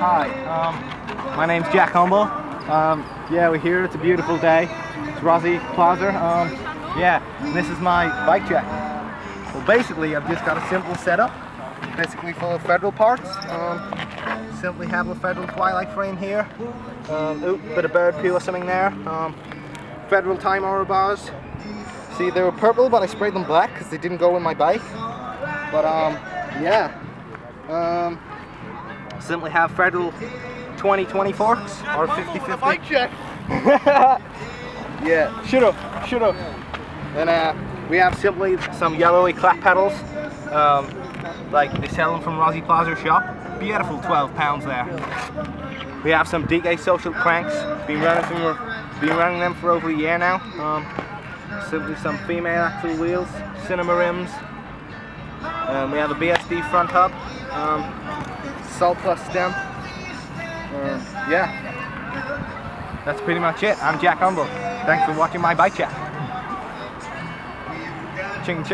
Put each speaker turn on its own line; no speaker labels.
Hi, my name's Jack Humble. Yeah, we're here. It's a beautiful day. It's Rozzy Plaza. Yeah, and this is my bike check. Well, basically, I've just got a simple setup, basically full of Federal parts. Simply have a Federal Twilight frame here. Bit of bird peel or something there. Federal time hour bars. See, they were purple, but I sprayed them black because they didn't go in my bike. But yeah. Simply have Federal 20/20 forks or 50/50.
Bike check.
Yeah, shut up. And we have simply some yellowy clap pedals. Like they sell them from Rozzy Plaza shop. Beautiful £12 there. We have some DK Social cranks. Been running them for over a year now. Simply some female axle wheels, cinema rims. We have a BSD front hub. Salt Plus stem. Yeah, that's pretty much it. I'm Jack Humble. Thanks for watching my bike chat. Chicken.